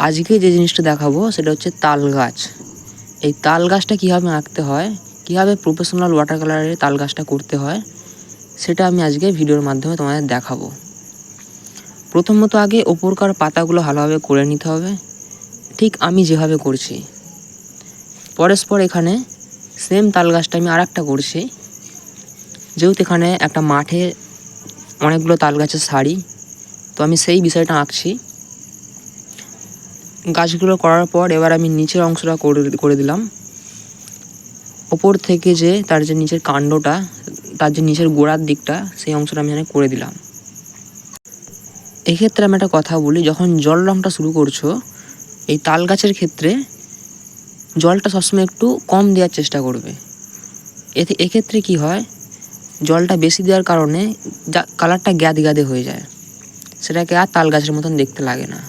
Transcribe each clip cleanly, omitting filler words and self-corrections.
আজকে যে জিনিসটা দেখাবো সেটা হচ্ছে তাল গাছ। এই তাল গাছটা কীভাবে আঁকতে হয়, কীভাবে প্রফেশনাল ওয়াটার কালারে তাল গাছটা করতে হয়, সেটা আমি আজকে ভিডিওর মাধ্যমে তোমাদের দেখাবো। প্রথমত আগে ওপরকার পাতাগুলো ভালোভাবে করে নিতে হবে, ঠিক আমি যেভাবে করছি। পরস্পর এখানে সেম তাল গাছটা আমি আরেকটা করছি, যেহেতু এখানে একটা মাঠে অনেকগুলো তাল গাছের সারি, তো আমি সেই বিষয়টা আঁকছি। গাছগুলো করার পর এবার আমি নিচের অংশটা করে দিলাম। ওপর থেকে যে তার যে নিচের কাণ্ডটা, তার যে নিচের গোড়ার দিকটা, সেই অংশটা আমি এখানে করে দিলাম। এক্ষেত্রে আমি একটা কথা বলি, যখন জল রঙটা শুরু করছো এই তাল গাছের ক্ষেত্রে জলটা সবসময় একটু কম দেওয়ার চেষ্টা করবে। এক্ষেত্রে কি হয়, জলটা বেশি দেওয়ার কারণে যা কালারটা গ্যাদে হয়ে যায়, সেটাকে আর তাল গাছের মতন দেখতে লাগে না।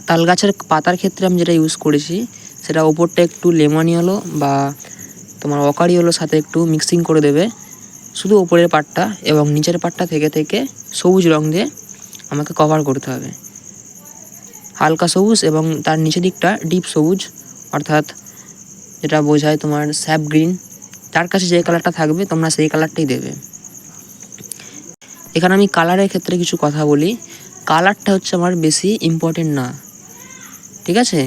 তাল গাছের পাতার ক্ষেত্রে আমি যেটা ইউজ করেছি সেটা ওপরটা একটু লেমন ইয়েলো বা তোমার অকার ইয়েলোর সাথে একটু মিক্সিং করে দেবে শুধু ওপরের পাটটা, এবং নিচের পাটটা থেকে সবুজ রং দিয়ে আমাকে কভার করতে হবে। হালকা সবুজ এবং তার নিচের দিকটা ডিপ সবুজ, অর্থাৎ যেটা বোঝায় তোমার স্যাপ গ্রিন। তার কাছে যে কালারটা থাকবে তোমরা সেই কালারটাই দেবে। এখানে আমি কালারের ক্ষেত্রে কিছু কথা বলি। কালারটা হচ্ছে আমার বেশি ইম্পর্টেন্ট না, ঠিক আছে?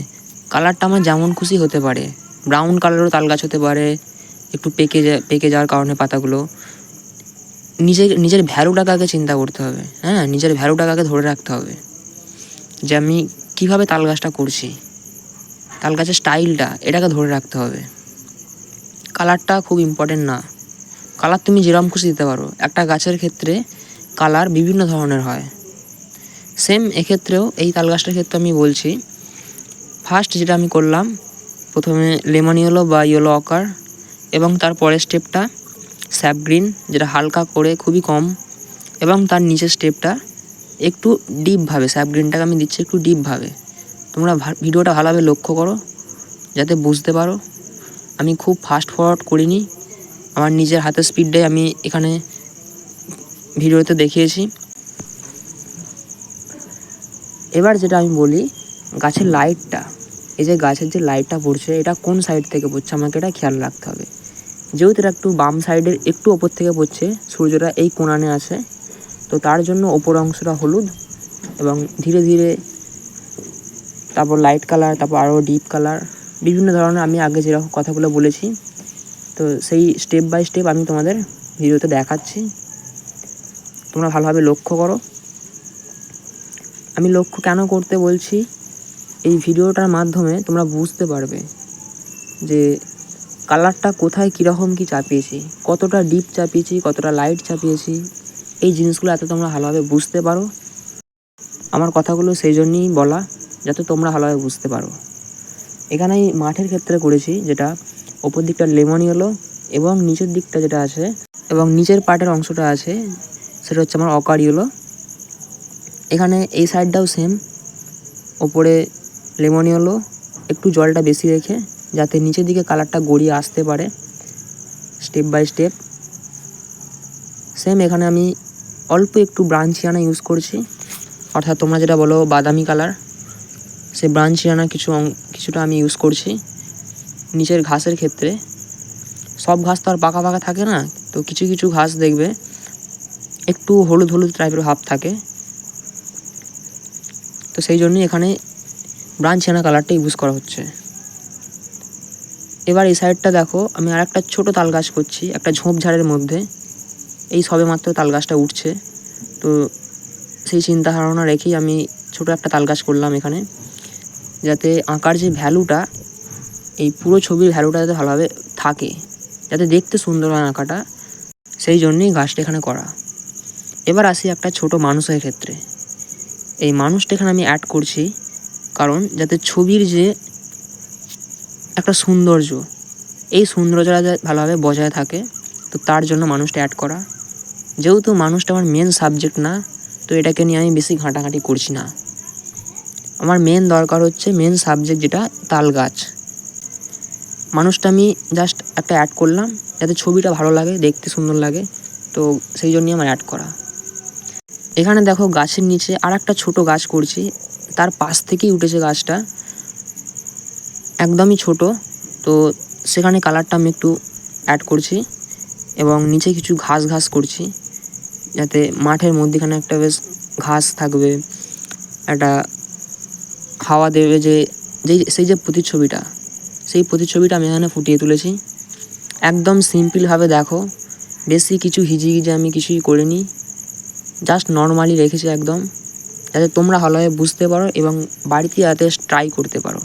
কালারটা আমার যেমন খুশি হতে পারে, ব্রাউন কালারও তাল গাছ হতে পারে, একটু পেকে যাওয়ার কারণে পাতাগুলো। নিজের ভ্যালুটাকে আগে চিন্তা করতে হবে, হ্যাঁ, নিজের ভ্যালুটাকে আগে ধরে রাখতে হবে যে আমি কীভাবে তাল গাছটা করছি, তাল গাছের স্টাইলটা, এটাকে ধরে রাখতে হবে। কালারটা খুব ইম্পর্টেন্ট না। কালার তুমি যেরকম খুশি দিতে পারো। একটা গাছের ক্ষেত্রে কালার বিভিন্ন ধরনের হয়। সেম এক্ষেত্রেও এই তাল গাছটার ক্ষেত্রে আমি বলছি, ফার্স্ট যেটা আমি করলাম, প্রথমে লেমন ইয়েলো বা ইয়েলো অকার, এবং তার পরের স্টেপটা স্যাপ গ্রিন, যেটা হালকা করে খুবই কম, এবং তার নিচের স্টেপটা একটু ডিপভাবে স্যাপ গ্রিনটাকে আমি দিচ্ছি একটু ডিপভাবে। তোমরা ভিডিওটা ভালোভাবে লক্ষ্য করো যাতে বুঝতে পারো। আমি খুব ফাস্ট ফরওয়ার্ড করিনি, আমার নিজের হাতের স্পিডটাই আমি এখানে ভিডিওতে দেখিয়েছি। এবার যেটা আমি বলি, গাছের লাইটটা, এই যে গাছের যে লাইটটা পড়ছে এটা কোন সাইড থেকে পড়ছে আমাকে এটা খেয়াল রাখতে হবে। যেহেতু এটা একটু বাম সাইডের একটু ওপর থেকে পড়ছে, সূর্যটা এই কোণানে আছে, তো তার জন্য ওপর অংশটা হলুদ, এবং ধীরে ধীরে তারপর লাইট কালার, তারপর আরও ডিপ কালার, বিভিন্ন ধরনের আমি আগে যেরকম কথাগুলো বলেছি, তো সেই স্টেপ বাই স্টেপ আমি তোমাদের ভিডিওতে দেখাচ্ছি। তোমরা ভালোভাবে লক্ষ্য করো। আমি লক্ষ্য কেন করতে বলছি, এই ভিডিওটার মাধ্যমে তোমরা বুঝতে পারবে যে কালারটা কোথায় কীরকম কী চাপিয়েছি, কতটা ডিপ চাপিয়েছি, কতটা লাইট চাপিয়েছি। এই জিনিসগুলো এত তোমরা ভালোভাবে বুঝতে পারো। আমার কথাগুলো সেই জন্যই বলা, যাতে তোমরা ভালোভাবে বুঝতে পারো। এখানে এই মাঠের ক্ষেত্রে করেছি, যেটা ওপর দিকটা লেমন ইয়েলো এবং নিচের দিকটা যেটা আছে এবং নিচের পার্টের অংশটা আছে সেটা হচ্ছে আমার অকার ইয়েলো। এখানে এই সাইডটাও সেম, ওপরে লেমন ইয়েলো, একটু জলটা বেশি রেখে যাতে নিচের দিকে কালারটা গড়িয়ে আসতে পারে স্টেপ বাই স্টেপ। সেম এখানে আমি অল্প একটু ব্রাঞ্চিয়ানা ইউজ করছি, অর্থাৎ তোমরা যেটা বলো বাদামি কালার, সে ব্রাঞ্চিয়ানা কিছুটা আমি ইউজ করছি। নিচের ঘাসের ক্ষেত্রে সব ঘাস তো আর পাকা থাকে না, তো কিছু কিছু ঘাস দেখবে একটু হলুদ টাইপের ভাব থাকে, তো সেই জন্যই এখানে ব্রাঞ্চিয়ানা কালারটা ইউজ করা হচ্ছে। এবার এই সাইডটা দেখো, আমি আর একটা ছোটো তাল গাছ করছি একটা ঝোপঝাড়ের মধ্যে। এই সবে মাত্র তাল গাছটা উঠছে, তো সেই চিন্তা ধারণা রেখেই আমি ছোটো একটা তাল গাছ করলাম এখানে, যাতে আঁকার যে ভ্যালুটা, এই পুরো ছবির ভ্যালুটা যাতে ভালোভাবে থাকে, যাতে দেখতে সুন্দর হয় আঁকাটা, সেই জন্যই গাছটা এখানে করা। এবার আসি একটা ছোট মানুষের ক্ষেত্রে। এই মানুষটা এখানে আমি অ্যাড করছি কারণ যাতে ছবির যে একটা সৌন্দর্য, এই সৌন্দর্যটা ভালোভাবে বজায় থাকে, তো তার জন্য মানুষটা অ্যাড করা। যেহেতু মানুষটা আমার মেন সাবজেক্ট না, তো এটাকে নিয়ে আমি বেশি ঘাঁটাঘাঁটি করছি না। আমার মেন দরকার হচ্ছে মেন সাবজেক্ট যেটা তাল গাছ। মানুষটা আমি জাস্ট একটা অ্যাড করলাম যাতে ছবিটা ভালো লাগে, দেখতে সুন্দর লাগে, তো সেই জন্যই আমার অ্যাড করা। এখানে দেখো গাছের নিচে আর একটা ছোটো গাছ করছি, তার পাশ থেকেই উঠেছে গাছটা, একদমই ছোট। তো সেখানে কালারটা আমি একটু অ্যাড করছি এবং নিচে কিছু ঘাস ঘাস করছি, যাতে মাঠের মধ্যেখানে একটা বেশ ঘাস থাকবে, একটা হাওয়া দেবে, যে সেই যে প্রতিচ্ছবিটা, সেই প্রতিচ্ছবিটা আমি এখানে ফুটিয়ে তুলেছি। একদম সিম্পলভাবে দেখো, বেশি কিছু হিজিগিজি আমি কিছুই করিনি, জাস্ট নর্মালি রেখেছি একদম, যাতে তোমরা ভালোভাবে বুঝতে পারো এবং বাড়িতে যাতে ট্রাই করতে পারো।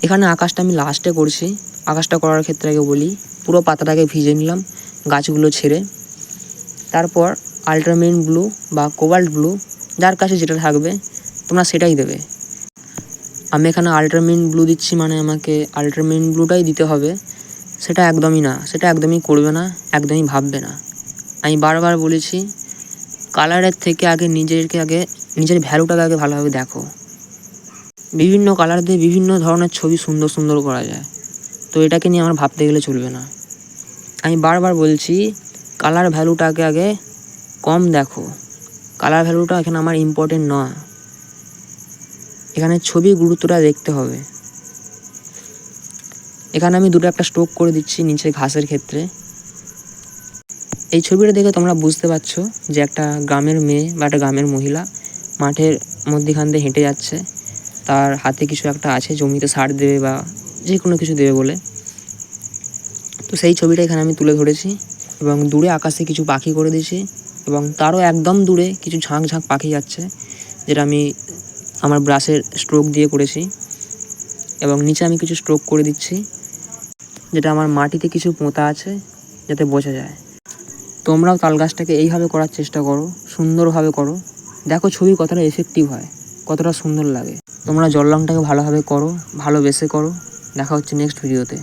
এখানে আকাশটা আমি লাস্টে করছি। আকাশটা করার ক্ষেত্রে আগে বলি, পুরো পাতাটাকে ভিজে নিলাম গাছগুলো ছেড়ে। তারপর আল্ট্রামেরিন ব্লু বা কোবাল্ট ব্লু, যার কাছে যেটা থাকবে তোমরা সেটাই দেবে। আমি এখানে আল্ট্রামেরিন ব্লু দিচ্ছি, মানে আমাকে আল্ট্রামেরিন ব্লুটাই দিতে হবে সেটা একদমই না, সেটা একদমই করবে না, একদমই ভাববে না। আমি বারবার বলেছি, কালারের থেকে আগে নিজের ভ্যালুটাকে আগে ভালোভাবে দেখো। বিভিন্ন কালার দিয়ে বিভিন্ন ধরনের ছবি সুন্দর সুন্দর করা যায়, তো এটাকে নিয়ে আমার ভাবতে গেলে চলবে না। আমি বারবার বলছি, কালার ভ্যালুটাকে আগে কম দেখো, কালার ভ্যালুটা এখানে আমার ইম্পর্টেন্ট নয়, এখানে ছবির গুরুত্বটা দেখতে হবে। এখানে আমি দুটো একটা স্ট্রোক করে দিচ্ছি নিচে ঘাসের ক্ষেত্রে। এই ছবিটা দেখে তোমরা বুঝতে পারছো যে একটা গ্রামের মেয়ে বা একটা গ্রামের মহিলা মাঠের মধ্যেখান দিয়ে হেঁটে যাচ্ছে, তার হাতে কিছু একটা আছে, জমিতে সার দেবে বা যে কোনো কিছু দেবে বলে। তো সেই ছবিটা এখানে আমি তুলে ধরেছি এবং দূরে আকাশে কিছু পাখি করে দিয়েছি এবং তারও একদম দূরে কিছু ঝাঁক ঝাঁক পাখি যাচ্ছে, যেটা আমি আমার ব্রাশের স্ট্রোক দিয়ে করেছি। এবং নিচে আমি কিছু স্ট্রোক করে দিচ্ছি, যেটা আমার মাটিতে কিছু পোঁতা আছে, যাতে বোঝা যায়। তোমরাও তাল গাছটাকে এইভাবে করার চেষ্টা করো, সুন্দরভাবে করো, দেখো ছবি কতটা এফেক্টিভ হয়, কতটা সুন্দর লাগে। তোমরা জল রঙটাকে ভালোভাবে করো, ভালোবেসে করো। দেখা হচ্ছে নেক্সট ভিডিওতে।